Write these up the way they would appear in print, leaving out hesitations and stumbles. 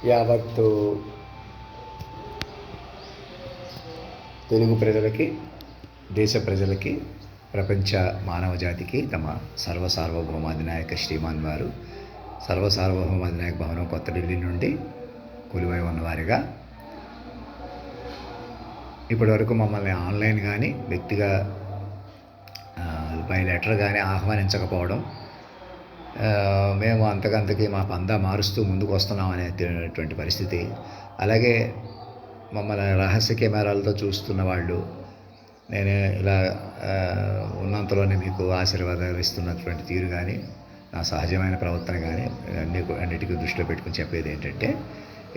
యావత్తు తెలుగు ప్రజలకి, దేశ ప్రజలకి, ప్రపంచ మానవ జాతికి తమ సర్వసార్వభౌమాధినాయక శ్రీమాన్ వారు సర్వసార్వభౌమాధినాయక భవనం కొత్త ఢిల్లీ నుండి కొలువై ఉన్నవారిగా ఇప్పటి వరకు మమ్మల్ని ఆన్లైన్ కానీ వ్యక్తిగా బై లెటర్ కానీ ఆహ్వానించకపోవడం, మేము అంతకంతకి మా పందా మారుస్తూ ముందుకు వస్తున్నాం అనేటువంటి పరిస్థితి, అలాగే మమ్మల్ని రహస్య కెమెరాలతో చూస్తున్న వాళ్ళు నేను ఇలా ఉన్నంతలోనే మీకు ఆశీర్వాదాలు ఇస్తున్నటువంటి తీరు కానీ, నా సహజమైన ప్రవర్తన కానీ అన్నిటికీ దృష్టిలో పెట్టుకుని చెప్పేది ఏంటంటే,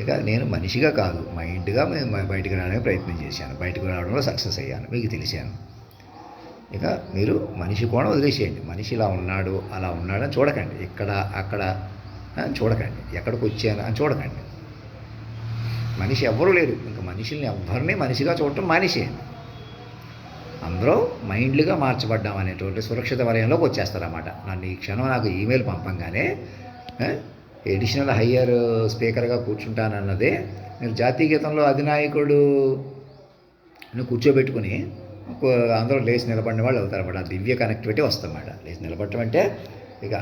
ఇక నేను మనిషిగా కాదు మైండ్గా బయటికి రావడానికి ప్రయత్నం చేశాను. బయటకు రావడంలో సక్సెస్ అయ్యాను, మీకు తెలిసాను. ఇక మీరు మనిషి కూడా వదిలేసేయండి. మనిషి ఇలా ఉన్నాడు అలా ఉన్నాడని చూడకండి, ఇక్కడ అక్కడ చూడకండి, ఎక్కడికి వచ్చాను అని చూడకండి. మనిషి ఎవ్వరూ లేరు, ఇంకా మనుషుల్ని ఎవ్వరిని మనిషిగా చూడటం మానేసేయండి. అందరూ మైండ్లుగా మార్చబడ్డాం అనేటువంటి సురక్షిత వలయంలోకి వచ్చేస్తారన్నమాట. నన్ను ఈ క్షణం నాకు ఈమెయిల్ పంపంగానే ఎడిషనల్ హయ్యర్ స్పీకర్గా కూర్చుంటానన్నదే మీరు జాతీయ గీతంలో అధినాయకుడు కూర్చోబెట్టుకుని అందరూ లేచి నిలబడిన వాళ్ళు అవుతారన్నమాట. దివ్య కనెక్టివిటీ వస్తుందన్నమాట. లేచి నిలబడటం అంటే ఇక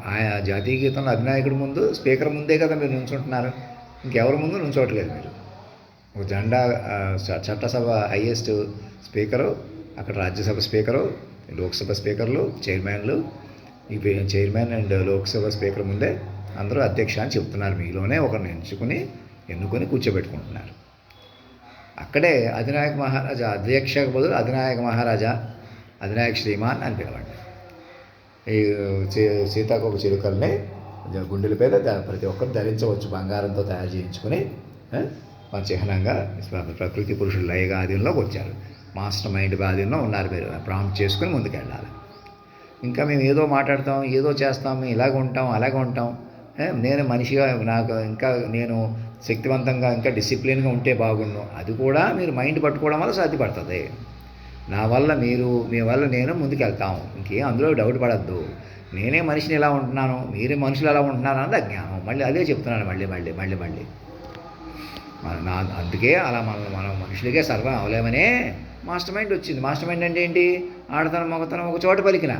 ఆ జాతీయ గీతంలో అధినాయకుడి ముందు, స్పీకర్ ముందే కదా మీరు నుంచుంటున్నారు, ఇంకెవరి ముందు నుంచోవట్లేదు మీరు. ఒక జెండా చట్టసభ హైయెస్ట్ స్పీకరు, అక్కడ రాజ్యసభ స్పీకరు, లోక్సభ స్పీకర్లు, చైర్మన్లు, ఈ చైర్మన్ అండ్ లోక్సభ స్పీకర్ ముందే అందరూ అధ్యక్ష అని చెప్తున్నారు. మీలోనే ఒకరిని ఎన్నుకొని కూర్చోబెట్టుకుంటున్నారు. అక్కడే అధినాయక మహారాజా, అధ్యక్షకు బదులు అధినాయక మహారాజా, అధినాయక శ్రీమాన్ అని పిలవండి. ఈ సీతాకోక చిలుకల్ని గుండెల మీద ప్రతి ఒక్కరు ధరించవచ్చు, బంగారంతో తయారు చేయించుకొని మన చిహ్నంగా ప్రకృతి పురుషుల లయ ఆధీనంలోకి వచ్చారు. మాస్టర్ మైండ్ ఆధీనంలో ఉన్నారు. మీరు ప్రాంప్ట్ చేసుకుని ముందుకెళ్ళాలి. ఇంకా మేము ఏదో మాట్లాడతాం, ఏదో చేస్తాం, మేము ఇలాగ ఉంటాం, అలాగే ఉంటాం, నేను మనిషిగా నేను శక్తివంతంగా ఇంకా డిసిప్లిన్గా ఉంటే బాగుండు. అది కూడా మీరు మైండ్ పట్టుకోవడం వల్ల సాధ్యపడుతుంది. నా వల్ల మీరు, మీ వల్ల నేను ముందుకెళ్తాం. ఇంకేం అందులో డౌట్ పడద్దు. నేనే మనిషిని ఎలా ఉంటున్నాను, మీరే మనుషులు ఎలా ఉంటున్నారు అన్నది అజ్ఞానం. మళ్ళీ అదే చెప్తున్నాను మళ్ళీ అందుకే అలా మనం మనుషులకే సర్వం అవలేమనే మాస్టర్ మైండ్ వచ్చింది. మాస్టర్ మైండ్ అంటే ఏంటి? ఆడతనం మగతనం ఒక చోట పలికిన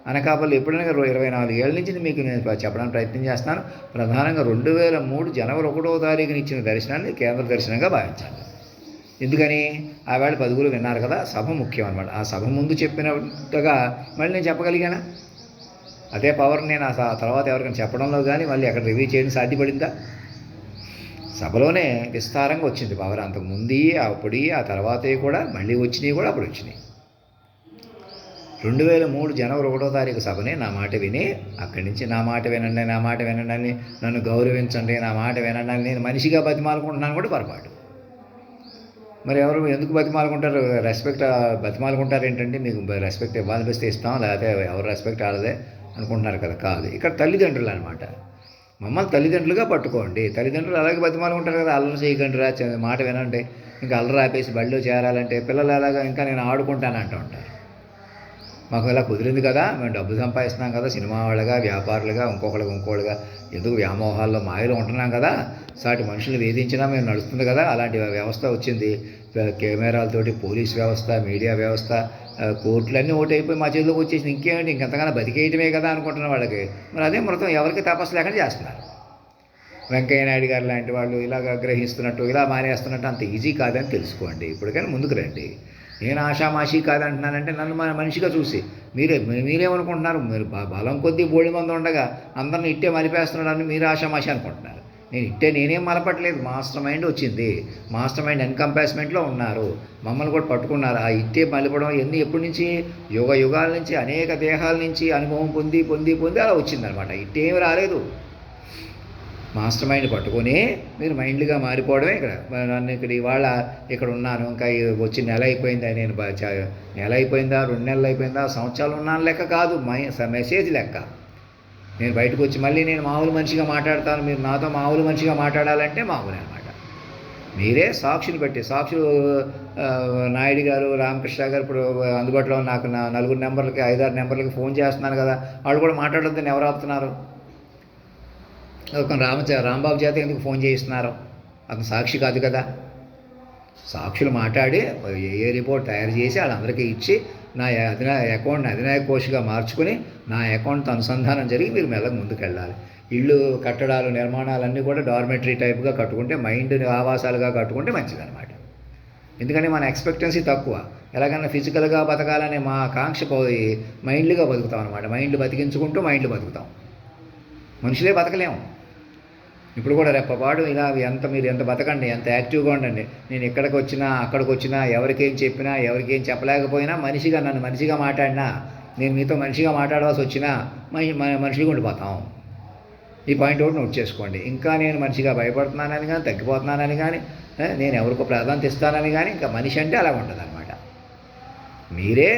అనకాపల్లి ఎప్పుడైనా 24 ఏళ్ళ నుంచి మీకు నేను చెప్పడానికి ప్రయత్నం చేస్తాను. ప్రధానంగా 2003 జనవరి 1వ తారీఖున ఇచ్చిన దర్శనాన్ని కేంద్ర దర్శనంగా భావించాలి. ఎందుకని? ఆ వేళ 10 విన్నారు కదా, సభ ముఖ్యం అన్నమాట. ఆ సభ ముందు చెప్పినట్టుగా మళ్ళీ నేను చెప్పగలిగానా? అదే పవర్ నేను ఆ తర్వాత ఎవరికైనా చెప్పడంలో కానీ మళ్ళీ అక్కడ రివ్యూ చేయడం సాధ్యపడిందా? సభలోనే విస్తారంగా వచ్చింది పవర్. అంతకుముందు అప్పుడు ఆ తర్వాతే కూడా మళ్ళీ వచ్చినాయి కూడా అప్పుడు వచ్చినాయి. 2003 జనవరి 1వ తారీఖు సభనే నా మాట విని అక్కడి నుంచి నా మాట వినండి అని, నన్ను గౌరవించండి, నా మాట వినండి అని నేను మనిషిగా బతిమాలుకుంటున్నాను కూడా పొరపాటు. మరి ఎవరు ఎందుకు బతిమాలుకుంటారు? బతిమాలుకుంటారు ఏంటంటే, మీకు రెస్పెక్ట్ ఇవ్వాలనిపిస్తే ఇస్తాం, లేకపోతే ఎవరు రెస్పెక్ట్ ఆడదే అనుకుంటున్నారు కదా. కాదు, ఇక్కడ తల్లిదండ్రులు అనమాట. మమ్మల్ని తల్లిదండ్రులుగా పట్టుకోండి. తల్లిదండ్రులు అలాగే బతిమాలుకుంటారు కదా, అల్లరి చేయకండి రా, మాట వినండి. ఇంకా అల్లరి ఆపేసి బడిలో చేరాలంటే పిల్లలు అలాగా ఇంకా నేను ఆడుకుంటానంటూ ఉంటారు. మాకు ఇలా కుదిరింది కదా, మేము డబ్బు సంపాదిస్తున్నాం కదా, సినిమా వాళ్ళగా, వ్యాపారులుగా, ఇంకోళ్ళుగా ఎందుకు వ్యామోహాల్లో మాయలో ఉంటున్నాం కదా, సాటి మనుషులు వేధించినా మేము నడుస్తుంది కదా, అలాంటి వ్యవస్థ వచ్చింది. కెమెరాలతోటి పోలీస్ వ్యవస్థ, మీడియా వ్యవస్థ, కోర్టులన్నీ ఓటైపోయి మా చేతిలోకి వచ్చేసింది. ఇంకేంటి, ఇంకెంతగానో బతికేయటమే కదా అనుకుంటున్న వాళ్ళకి మరి అదే మృతం ఎవరికి తపస్సు లేకుండా చేస్తున్నారు. వెంకయ్య నాయుడు గారు లాంటి వాళ్ళు ఇలాగ గ్రహిస్తున్నట్టు, ఇలా మానేస్తున్నట్టు అంత ఈజీ కాదని తెలుసుకోండి. ఇప్పటికైనా ముందుకు రండి. నేను ఆషామాషి కాదంటున్నానంటే నన్ను మన మనిషిగా చూసి మీరేమనుకుంటున్నారు? మీరు బలం కొద్దీ బోడి మంది ఉండగా అందరిని ఇట్టే మలిపేస్తున్నాడని మీరు ఆషామాషి అనుకుంటున్నారు. నేనేం మలపట్లేదు. మాస్టర్ మైండ్ వచ్చింది. మాస్టర్ మైండ్ ఎన్కంపాస్మెంట్లో ఉన్నారు. మమ్మల్ని కూడా పట్టుకున్నారు. ఆ ఇట్టే మలిపడం ఎప్పటి నుంచి? యుగాల నుంచి, అనేక దేహాల నుంచి అనుభవం పొంది అలా వచ్చిందనమాట. ఇట్టేమి రాలేదు. మాస్టర్ మైండ్ పట్టుకొని మీరు మైండ్గా మారిపోవడమే. నన్ను ఇవాళ ఇక్కడ ఉన్నాను, ఇంకా వచ్చి నెల అయిపోయిందా, నెల అయిపోయిందా, 2 నెలలు అయిపోయిందా, సంవత్సరాలు ఉన్నాను లెక్క కాదు, మెసేజ్ లెక్క. నేను బయటకు వచ్చి మళ్ళీ నేను మామూలు మనిషిగా మాట్లాడతాను, మీరు నాతో మామూలు మనిషిగా మాట్లాడాలంటే మామూలు అనమాట. మీరే సాక్షులు పెట్టి, సాక్షులు నాయుడు గారు, రామకృష్ణ గారు ఇప్పుడు అందుబాటులో నాకు 4 నెంబర్లకి 5-6 నెంబర్లకి ఫోన్ చేస్తున్నాను కదా, వాళ్ళు కూడా మాట్లాడొద్దని ఎవరు ఆపుతున్నారు? ఒక రాంబాబు చేత ఎందుకు ఫోన్ చేయిస్తున్నారు? అతను సాక్షి కాదు కదా. సాక్షులు మాట్లాడి ఏ రిపోర్ట్ తయారు చేసి వాళ్ళందరికీ ఇచ్చి నా అకౌంట్ని అధినాయక కోష్గా మార్చుకుని నా అకౌంట్తో అనుసంధానం జరిగి మీరు మెల్లగా ముందుకు వెళ్ళాలి. ఇళ్ళు కట్టడాలు నిర్మాణాలన్నీ కూడా డార్మెటరీ టైప్గా కట్టుకుంటే, మైండ్ ఆవాసాలుగా కట్టుకుంటే మంచిదన్నమాట. ఎందుకంటే మన ఎక్స్పెక్టెన్సీ తక్కువ. ఎలాగన్నా ఫిజికల్గా బతకాలనే మా కాంక్ష పోయి మైండ్లుగా బతుకుతాం అనమాట. మైండ్లు బతికించుకుంటూ మైండ్లు బతుకుతాం. మనుషులే బతకలేము. ఇప్పుడు కూడా రెప్పపాటు ఇలా మీరు ఎంత బతకండి, ఎంత యాక్టివ్గా ఉండండి. నేను ఇక్కడికి వచ్చినా అక్కడికి వచ్చినా ఎవరికేం చెప్పినా ఎవరికేం చెప్పలేకపోయినా నన్ను మనిషిగా మాట్లాడినా, నేను మీతో మనిషిగా మాట్లాడవలసి వచ్చినా మనిషిగా ఉండిపోతాం. ఈ పాయింట్ ఒకటి నోట్ చేసుకోండి. ఇంకా నేను మనిషిగా భయపడుతున్నానని కానీ, తగ్గిపోతున్నానని కానీ, నేను ఎవరికో ప్రాధాన్యత ఇస్తానని కానీ, ఇంకా మనిషి అంటే అలా ఉంటుంది అనమాట. మీరే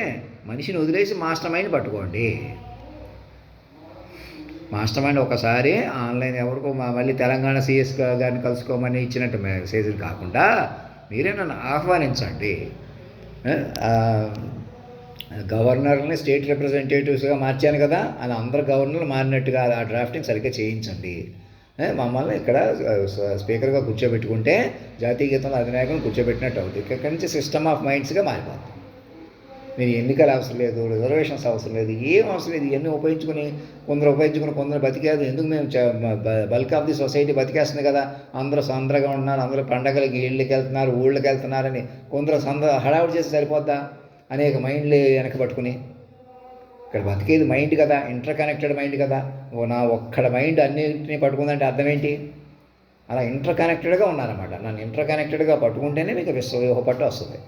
మనిషిని వదిలేసి మాస్టర్ మైండ్ పట్టుకోండి. మాస్టర్ మైండ్ ఒకసారి ఆన్లైన్ ఎవరికో మళ్ళీ తెలంగాణ సిఎస్ గారిని కలుసుకోమని ఇచ్చినట్టు మెసేజ్లు కాకుండా మీరే నన్ను ఆహ్వానించండి. గవర్నర్ని స్టేట్ రిప్రజెంటేటివ్స్గా మార్చాను కదా, అలా అందరు గవర్నర్లు మారినట్టుగా ఆ డ్రాఫ్టింగ్ సరిగ్గా చేయించండి. మమ్మల్ని ఇక్కడ స్పీకర్గా కూర్చోబెట్టుకుంటే జాతీయ గీతంలో అధినాయకులను కూర్చోబెట్టినట్టు అవుతుంది. ఇక్కడి నుంచి సిస్టమ్ ఆఫ్ మైండ్స్గా మారిపోతుంది. మీరు ఎన్నికలు అవసరం లేదు, రిజర్వేషన్స్ అవసరం లేదు, ఏం అవసరం లేదు. ఇవన్నీ కొందరు బతికేది ఎందుకు? మేము బల్క్ ఆఫ్ ది సొసైటీ బతికేస్తుంది కదా, అందరూ సందరగా ఉన్నారు, అందరూ పండగలకి ఇళ్ళకి వెళ్తున్నారు, ఊళ్ళకి వెళ్తున్నారని కొందరు హడావుడి చేసి సరిపోద్దా? అనేక మైండ్లు వెనక పట్టుకుని ఇక్కడ బతికేది మైండ్ కదా, ఇంటర్ కనెక్టెడ్ మైండ్ కదా. నా ఒక్కడ మైండ్ అన్నింటినీ పట్టుకుందంటే అర్థం ఏంటి? అలా ఇంటర్ కనెక్టెడ్గా ఉన్నారన్నమాట. నన్ను ఇంటర్ కనెక్టెడ్గా పట్టుకుంటేనే మీకు విశ్వపట్టు వస్తుంది.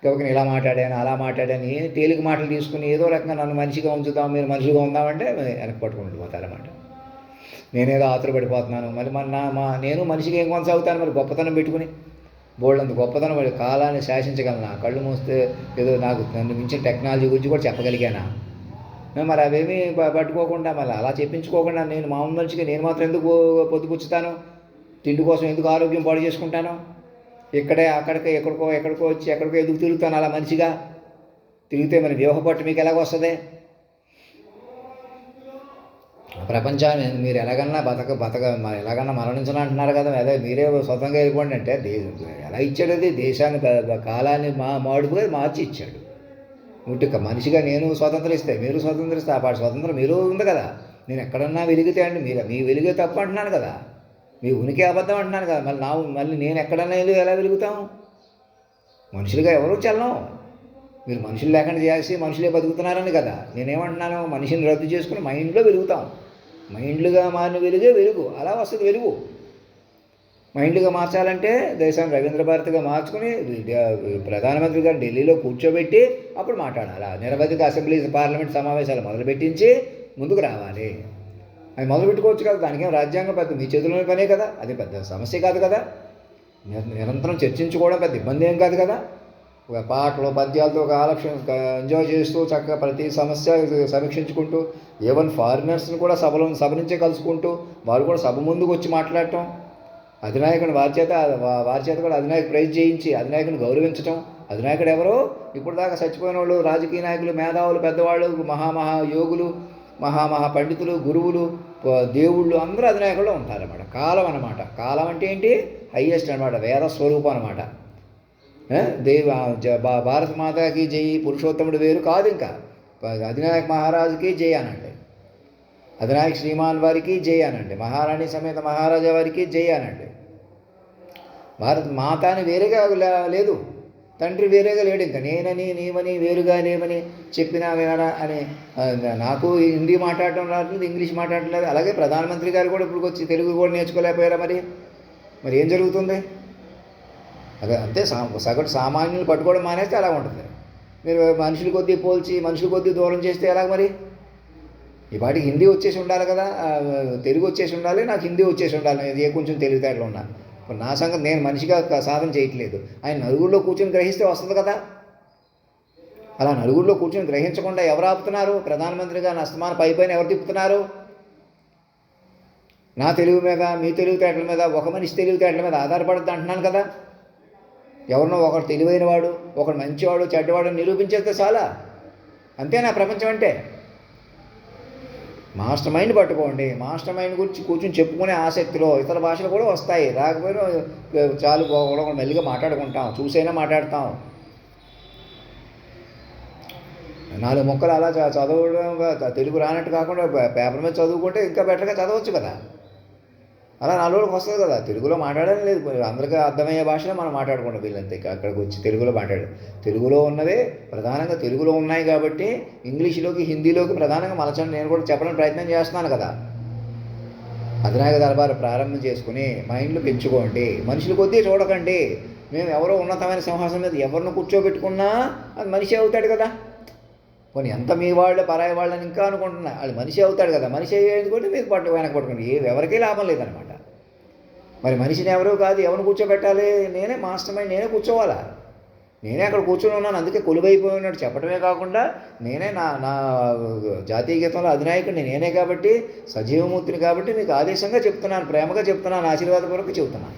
కాబట్టి ఇలా మాట్లాడాను అలా మాట్లాడాను తేలిక మాటలు తీసుకుని ఏదో రకంగా నన్ను మనిషిగా ఉంచుతాం, మీరు మనిషిగా ఉందామంటే వెనక్కి పట్టుకుంటూ పోతారన్నమాట. నేనేదో ఆతురపడిపోతున్నాను, మరి నేను మనిషిగా ఏం కొనసాగుతాను? మరి గొప్పతనం పెట్టుకుని బోల్డంత గొప్పతనం మరి కాలాన్ని శాసించగలనా? కళ్ళు మూస్తే ఏదో నన్ను మించిన టెక్నాలజీ గురించి కూడా చెప్పగలిగానా? మరి అవేమీ పట్టుకోకుండా మళ్ళీ అలా చెప్పించుకోకుండా నేను మామూలు మనిషిగా నేను మాత్రం ఎందుకు పొద్దుపుచ్చుతాను? తిండి కోసం ఎందుకు ఆరోగ్యం పాడు చేసుకుంటాను? ఇక్కడే అక్కడికే ఎక్కడికో వచ్చి ఎక్కడికో ఎందుకు తిరుగుతాను? అలా మనిషిగా తిరిగితే మరి వ్యూహపట్టు మీకు ఎలాగొస్తుంది? ప్రపంచాన్ని మీరు ఎలాగన్నా మరి ఎలాగన్నా మరణించను అంటున్నారు కదా, అదే మీరే స్వతంగా వెళ్ళిపోండి అంటే ఎలా ఇచ్చాడు? అది దేశాన్ని కాలాన్ని మాడుపుగా మార్చి ఇచ్చాడు. ఉట్టిక మనిషిగా నేను స్వతంత్రిస్తే మీరు స్వతంత్రిస్తే ఆ పాటు స్వతంత్రం మీరు ఉంది కదా. నేను ఎక్కడన్నా వెలిగితే అండి మీ వెలిగే తప్పు అంటున్నాను కదా, మీ ఉనికి అబద్ధం అంటున్నాను కదా. మళ్ళీ నేను ఎక్కడన్నా ఎలా వెలుగుతాం? మనుషులుగా ఎవరూ చల్లం. మీరు మనుషులు లేకుండా చేసి మనుషులే బతుకుతున్నారని కదా. నేనేమంటున్నాను? మనిషిని రద్దు చేసుకుని మైండ్లో వెలుగుతాం. మైండ్లుగా మారిన వెలుగు అలా వస్తుంది. వెలుగు మైండ్లుగా మార్చాలంటే దేశాన్ని రవీంద్ర భారతిగా మార్చుకుని ప్రధానమంత్రి గారు ఢిల్లీలో కూర్చోబెట్టి అప్పుడు మాట్లాడాలి. నిరవధిక అసెంబ్లీ పార్లమెంట్ సమావేశాలు మొదలుపెట్టించి ముందుకు రావాలి. అవి మొదలుపెట్టుకోవచ్చు కదా, దానికేం రాజ్యాంగం పెద్ద మీ చేతిలోని పనే కదా, అది పెద్ద సమస్య కాదు కదా. నిరంతరం చర్చించుకోవడం పెద్ద ఇబ్బంది ఏం కాదు కదా. ఒక పాటలు పద్యాలతో ఒక ఆలక్ష్యం ఎంజాయ్ చేస్తూ చక్కగా ప్రతి సమస్య సమీక్షించుకుంటూ ఈవెన్ ఫారినర్స్ని కూడా సభ నుంచే కలుసుకుంటూ వారు కూడా సభ ముందుకు వచ్చి మాట్లాడటం, అధినాయకుని వారి చేత కూడా అధినాయకు ప్రైజ్ చేయించి అధినాయకుని గౌరవించటం. అధినాయకుడు ఎవరో ఇప్పుడు దాకా చచ్చిపోయిన వాళ్ళు, రాజకీయ నాయకులు, మేధావులు, పెద్దవాళ్ళు, యోగులు, మహా పండితులు, గురువులు, దేవుళ్ళు అందరూ అధినాయకుల్లో ఉంటారన్నమాట. కాలం అన్నమాట. కాలం అంటే ఏంటి? హయ్యెస్ట్ అనమాట, వేద స్వరూపం అనమాట. భారత మాతాకి జై, పురుషోత్తముడు వేరు కాదు. ఇంకా అధినాయక మహారాజుకి జై అనండి, అధినాయక శ్రీమాన్ వారికి జై అనండి, మహారాణి సమేత మహారాజా వారికి జై అనండి. భారత మాత అని వేరేగా లేదు, తండ్రి వేరేగా లేడు. ఇంకా నేనని నీవని వేరుగా లేమని చెప్పినా వినరా అని. నాకు హిందీ మాట్లాడటం రావట్లేదు, ఇంగ్లీష్ మాట్లాడటం లేదు. అలాగే ప్రధానమంత్రి గారు కూడా ఇప్పుడు వచ్చి తెలుగు కూడా నేర్చుకోలేకపోయారా? మరి ఏం జరుగుతుంది? అదే అంతే. సగటు సామాన్యులు పట్టుకోవడం మానేస్తే అలా ఉంటుంది. మీరు మనుషుల కొద్దీ పోల్చి మనుషుల కొద్దీ దూరం చేస్తే ఎలాగ? మరి ఈ పాటికి హిందీ వచ్చేసి ఉండాలి కదా, తెలుగు వచ్చేసి ఉండాలి, నాకు హిందీ వచ్చేసి ఉండాలి. ఏ కొంచెం తెలివితేటలు ఉన్నా నా సంగతి నేను మనిషిగా సాధన చేయట్లేదు. ఆయన నలుగురిలో కూర్చొని గ్రహిస్తే వస్తుంది కదా. అలా నలుగురిలో కూర్చొని గ్రహించకుండా ఎవరు ఆపుతున్నారు? ప్రధానమంత్రిగా అస్తమాన పైపైన ఎవరు తిప్పుతున్నారు? నా తెలివి మీద, మీ తెలివితేటల మీద, ఒక మనిషి తెలివితేటల మీద ఆధారపడద్దు అంటున్నాను కదా. ఎవరినో ఒకడు తెలివైన వాడు, ఒకడు మంచివాడు, చెడ్డవాడు నిరూపించేస్తే చాలా. అంతేనా ప్రపంచం అంటే? మాస్టర్ మైండ్ పట్టుకోండి. మాస్టర్ మైండ్ గురించి కూర్చొని చెప్పుకునే ఆసక్తిలో ఇతర భాషలు కూడా వస్తాయి. రాకపోయినా చాలు కూడా మెల్లిగా మాట్లాడుకుంటాం, చూసైనా మాట్లాడతాం. 4 ముక్కలు అలా చదవడం తెలుగు రానట్టు కాకుండా పేపర్ మీద చదువుకుంటే ఇంకా బెటర్గా చదవచ్చు కదా. అలా 4 రోజులకు వస్తుంది కదా. తెలుగులో మాట్లాడడం లేదు, అందరికీ అర్థమయ్యే భాషలో మనం మాట్లాడుకుంటాం వీళ్ళంతే. అక్కడికి వచ్చి తెలుగులో తెలుగులో ఉన్నవే ప్రధానంగా తెలుగులో ఉన్నాయి కాబట్టి ఇంగ్లీష్లోకి హిందీలోకి ప్రధానంగా మలచండి. నేను కూడా చెప్పడానికి ప్రయత్నం చేస్తున్నాను కదా. అధినాయక దర్బారు ప్రారంభం చేసుకుని మైండ్లు పెంచుకోండి. మనుషుల కొద్దీ చూడకండి. మేము ఎవరో ఉన్నతమైన సింహాసనం మీద ఎవరిని కూర్చోబెట్టుకున్నా అది మనిషి అవుతాడు కదా. కొన్ని ఎంత మీ వాళ్ళు పరాయి వాళ్ళని ఇంకా అనుకుంటున్నా, అది మనిషి అవుతాడు కదా. మనిషి అయ్యేది మీకు వెనక పట్టుకోండి, ఎవరికీ లాభం లేదనమాట. మరి మనిషిని ఎవరూ కాదు, ఎవరిని కూర్చోబెట్టాలి? నేనే మాస్టర్ మైండ్, నేనే కూర్చోవాలా? నేనే అక్కడ కూర్చొని ఉన్నాను, అందుకే కొలువైపోయి ఉన్నట్టు చెప్పడమే కాకుండా నేనే నా జాతీయ గీతంలో అధినాయకుడిని నేనే కాబట్టి, సజీవమూర్తిని కాబట్టి మీకు ఆదేశంగా చెప్తున్నాను, ప్రేమగా చెప్తున్నాను, ఆశీర్వాదపూర్వకంగా చెబుతున్నాను.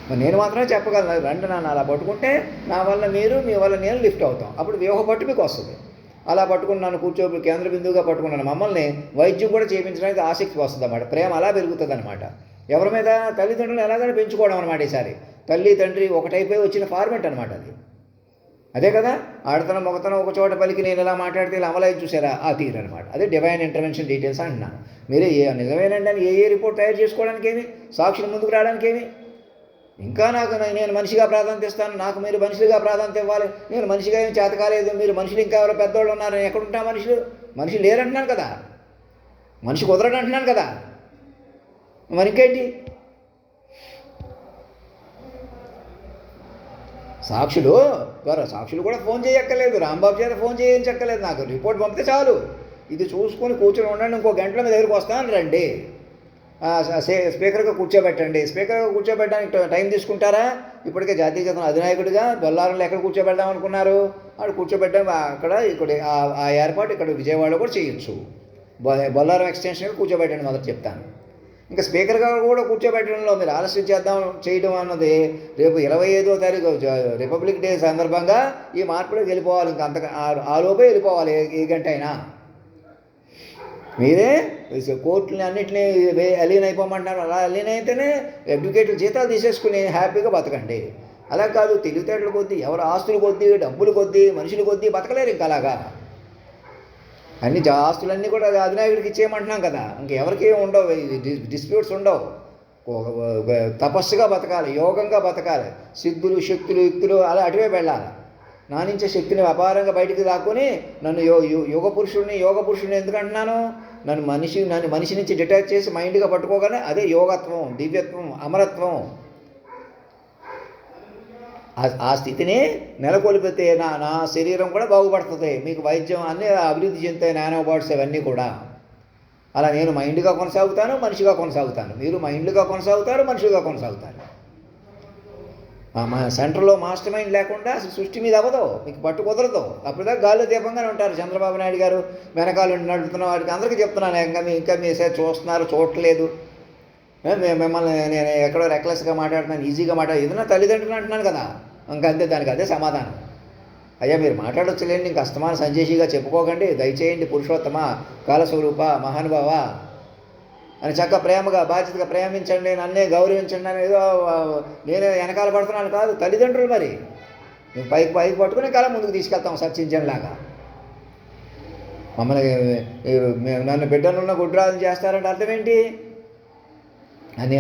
మరి నేను మాత్రమే చెప్పగలను. రండి నన్ను అలా పట్టుకుంటే నా వల్ల మీరు, మీ వల్ల నేను లిఫ్ట్ అవుతాం. అప్పుడు వ్యూహ పట్టు మీకు వస్తుంది. అలా పట్టుకుని నన్ను కేంద్ర బిందువుగా పట్టుకున్నాను. మమ్మల్ని వైద్యం కూడా చేయించడానికి ఆసక్తి వస్తుంది అన్నమాట. ప్రేమ అలా పెరుగుతుంది అనమాట. ఎవరి మీద? తల్లిదండ్రులు ఎలాగైనా పెంచుకోవడం అనమాట. ఈసారి తల్లి తండ్రి ఒకటైపోయి వచ్చిన ఫార్మెట్ అనమాట అది. అదే కదా, ఆడతనం మొగతనం ఒక చోట పలికి నేను ఎలా మాట్లాడితే ఇలా అమలై చూసారా, ఆ తీరు అనమాట. అదే డివైన్ ఇంటర్వెన్షన్ డీటెయిల్స్ అంటున్నాను. మీరే నిజమేనండి అని ఏ రిపోర్ట్ తయారు చేసుకోవడానికి ఏమి, సాక్షులు ముందుకు రావడానికి ఏమి. ఇంకా నేను మనిషిగా ప్రాధాన్యత ఇస్తాను, నాకు మీరు మనుషులుగా ప్రాధాన్యత ఇవ్వాలి. నేను మనిషిగా ఏం చేత కాలేదు, మీరు మనుషులు ఇంకా ఎవరో పెద్దవాళ్ళు ఉన్నారు, ఎక్కడుంటా మనుషులు లేరంటున్నాను కదా, మనిషి కుదరడు అంటున్నాను కదా. మరి ఇంకేంటి? సాక్షులు కూడా ఫోన్ చేయక్కర్లేదు, రాంబాబు చేత ఫోన్ చేయించక్కర్లేదు, నాకు రిపోర్ట్ పంపితే చాలు. ఇది చూసుకొని కూర్చొని ఉండండి, ఇంకో గంటలో మీ దగ్గరికి వస్తాను రండి, స్పీకర్గా కూర్చోబెట్టండి. స్పీకర్గా కూర్చోబెట్టడానికి టైం తీసుకుంటారా? ఇప్పటికే జాతీయ గీతం అధినాయకుడిగా బొల్లారంలో ఎక్కడ కూర్చోబెడదాం అనుకున్నారు? అక్కడ కూర్చోబెట్టాం. ఇక్కడ ఆ ఏర్పాటు ఇక్కడ విజయవాడలో కూడా చేయొచ్చు. బొల్లారం ఎక్స్టెన్షన్ కూర్చోబెట్టండి మొదటి చెప్తాను. ఇంకా స్పీకర్గా కూడా కూర్చోబెట్టడంలో మీరు ఆలస్యం చేయడం అన్నది రేపు 25వ తారీఖు రిపబ్లిక్ డే సందర్భంగా ఈ మార్పులోకి వెళ్ళిపోవాలి. ఇంకా ఆ లోపే వెళ్ళిపోవాలి, ఏ గంట అయినా. మీరే కోర్టుని అన్నింటినీ అలీన్ అయిపోమంటున్నారు. అలా అలీన్ అయితేనే అడ్వకేట్లు జీతాలు తీసేసుకుని హ్యాపీగా బతకండి. అలా కాదు, తెలివితేటల కొద్దీ, ఎవరు ఆస్తుల కొద్దీ, డబ్బుల కొద్దీ, మనుషుల కొద్దీ బతకలేరు. ఇంకా అలాగా అన్ని ఆస్తులన్నీ కూడా అధినాయకుడికి ఇచ్చేయమంటున్నాం కదా. ఇంకెవరికి ఉండవు, డిస్ప్యూట్స్ ఉండవు. తపస్సుగా బతకాలి, యోగంగా బతకాలి, సిద్ధులు శక్తులు యుక్తులు అలా అటువే వెళ్ళాలి. నా నుంచే శక్తిని అపారంగా బయటికి దాక్కుని నన్ను యోగ పురుషుడిని ఎందుకు అంటున్నాను? నన్ను మనిషి నుంచి డిటాచ్ చేసి మైండ్గా పట్టుకోగానే అదే యోగత్వం, దివ్యత్వం, అమరత్వం. ఆ స్థితిని నెలకొల్పితే నా శరీరం కూడా బాగుపడుతుంది, మీకు వైద్యం అన్నీ అభివృద్ధి చెందుతాయి, నానో బాడీస్ అవన్నీ కూడా. అలా నేను మైండ్గా కొనసాగుతాను, మనిషిగా కొనసాగుతాను. మీరు మైండ్గా కొనసాగుతారు, మనిషిగా కొనసాగుతారు. మా సెంటర్లో మాస్టర్ మైండ్ లేకుండా అసలు సృష్టి మీద అవ్వదు, మీకు పట్టు కుదరదు. అప్పుడుదాకా గాల్లో దీపంగానే ఉంటారు. చంద్రబాబు నాయుడు గారు వెనకాల నడుపుతున్న వాడికి అందరికీ చెప్తున్నాను, ఇంకా మీ చూస్తున్నారు, చూడట్లేదు. మిమ్మల్ని నేను ఎక్కడో రెక్లెస్గా మాట్లాడుతున్నాను, ఈజీగా ఏదైనా తల్లిదండ్రులు అంటున్నాను కదా, ఇంకంతే, దానికి అదే సమాధానం. అయ్యా మీరు మాట్లాడొచ్చులేండి, ఇంక అస్తమాన సంజేషిగా చెప్పుకోకండి, దయచేయండి పురుషోత్తమ, కాలస్వరూప, మహానుభావ అని చక్కగా ప్రేమగా బాధ్యతగా ప్రేమించండి, నన్నే గౌరవించండి అని ఏదో నేను వెనకాల పడుతున్నాను కాదు. తల్లిదండ్రులు మరి మేము పైకి పట్టుకుని కళ ముందుకు తీసుకెళ్తాం సర్చించండిలాగా. మమ్మల్ని నన్ను బిడ్డనున్న గుడ్రాలను చేస్తారంటే అర్థం ఏంటి అని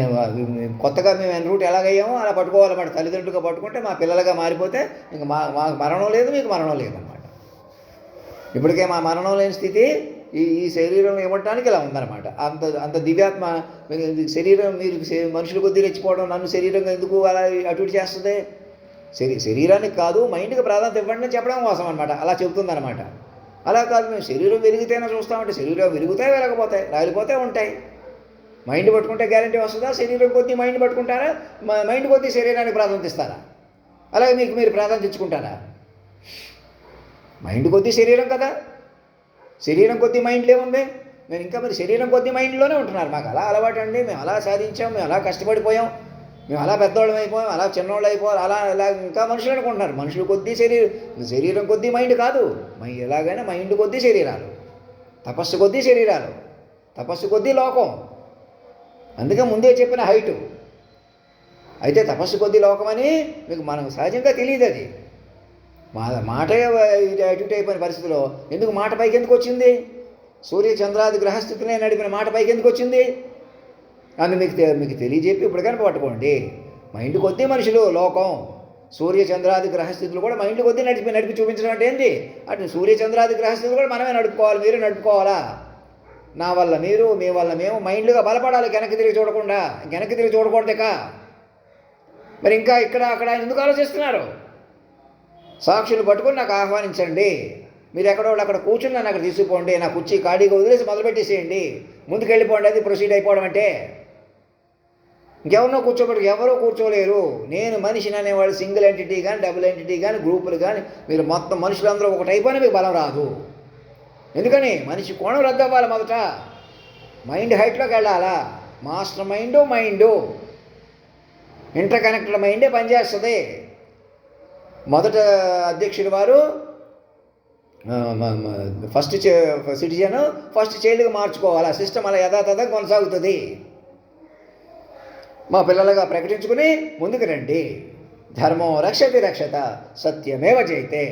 కొత్తగా మేము ఎన్ రూట్ ఎలాగయ్యామో అలా పట్టుకోవాలన్నమాట. తల్లిదండ్రులుగా పట్టుకుంటే మా పిల్లలుగా మారిపోతే ఇంకా మాకు మరణం లేదు, మీకు మరణం లేదన్నమాట. ఇప్పటికే మా మరణం లేని స్థితి ఈ శరీరం ఇవ్వడానికి ఇలా ఉందన్నమాట. అంత దివ్యాత్మ శరీరం. మీరు మనుషుల కొద్దీ రెచ్చిపోవడం, నన్ను శరీరంగా ఎందుకు అలా అటు ఇటు చేస్తుంది? శరీరానికి కాదు, మైండ్కి ప్రాధాన్యత ఇవ్వండి అని చెప్పడం కోసం అనమాట. అలా చెబుతుందన్నమాట. అలా కాదు, మేము శరీరం వెలిగితేనే చూస్తామంటే శరీరం వెలుగుతాయి, వెలగపోతాయి, రాలిపోతే ఉంటాయి. మైండ్ పట్టుకుంటే గ్యారంటీ వస్తుందా? శరీరం కొద్దీ మైండ్ పట్టుకుంటారా? మైండ్ కొద్దీ శరీరానికి ప్రాధాన్యత ఇస్తారా? అలాగే మీరు ప్రాధాన్యత ఇచ్చుకుంటారా? మైండ్ కొద్దీ శరీరం కదా, శరీరం కొద్దీ మైండ్లో ఏముంది? నేను ఇంకా మరి శరీరం కొద్దీ మైండ్లోనే ఉంటున్నారు. మాకు అలా అలవాటు అండి, మేము అలా సాధించాం, మేము అలా కష్టపడిపోయాం, మేము అలా పెద్దవాళ్ళం అయిపోయాం, అలా చిన్నవాళ్ళు అయిపోవాలి, అలా ఇంకా మనుషులు అనుకుంటున్నారు. మనుషులు కొద్దీ శరీరం కొద్దీ మైండ్ కాదు. ఎలాగైనా మైండ్ కొద్దీ శరీరాలు, తపస్సు కొద్దీ శరీరాలు, తపస్సు కొద్దీ లోకం. అందుకే ముందే చెప్పిన హైటు. అయితే తపస్సు కొద్దీ లోకమని మీకు మనకు సహజంగా తెలియదు. అది మాటే అటు ఇటు అయిపోయిన పరిస్థితిలో ఎందుకు మాట పైకి ఎందుకు వచ్చింది? సూర్య చంద్రాది గ్రహస్థితినే నడిపిన మాట పైకి ఎందుకు వచ్చింది అని మీకు తెలియజెప్పి ఇప్పుడు కానీ పట్టుకోండి. మైండ్ కొద్దీ మనుషులు లోకం. సూర్య చంద్రాది గ్రహస్థితులు కూడా మైండ్ కొద్దీ నడిపి చూపించడం అంటే ఏంటి? అటు సూర్య చంద్రాది గ్రహస్థితులు కూడా మనమే నడుపుకోవాలి, మీరు నడుపుకోవాలా. నా వల్ల మీరు, మీ వల్ల మేము మైండ్గా బలపడాలి, వెనక్కి తిరిగి చూడకుండా. వెనక్కి తిరిగి చూడకూడదుక. మరి ఇంకా ఇక్కడ అక్కడ ఎందుకు ఆలోచిస్తున్నారు? సాక్షులు పట్టుకొని నాకు ఆహ్వానించండి. మీరు ఎక్కడో అక్కడ కూర్చుని నన్ను అక్కడ తీసుకుపోండి. నా కుర్చీ ఖాళీగా వదిలేసి మొదలుపెట్టేసేయండి. ముందుకు వెళ్ళిపోండి. అది ప్రొసీడ్ అయిపోవడం అంటే. ఇంకెవరినో కూర్చోబెట్టి ఎవరో కూర్చోలేరు. నేను మనిషిని అనేవాడు సింగిల్ ఎంటిటీ కానీ, డబుల్ ఎంటిటీ కానీ, గ్రూపులు కానీ, మీరు మొత్తం మనుషులందరూ ఒకటి అయిపోయినా మీకు బలం రాదు. ఎందుకని? మనిషి కోణం రద్దు అవ్వాలి. మొదట మైండ్ హైట్లోకి వెళ్ళాలా. మాస్టర్ మైండు ఇంటర్ కనెక్టెడ్ మైండే పనిచేస్తుంది. మొదట అధ్యక్షుడు వారు ఫస్ట్ సిటిజన్ ఫస్ట్ చైల్డ్గా మార్చుకోవాలి. ఆ సిస్టమ్ అలా యథాతథంగా కొనసాగుతుంది. మా పిల్లలుగా ప్రకటించుకుని ముందుకు రండి. ధర్మో రక్షతి రక్షత, సత్యమేవ జయతే.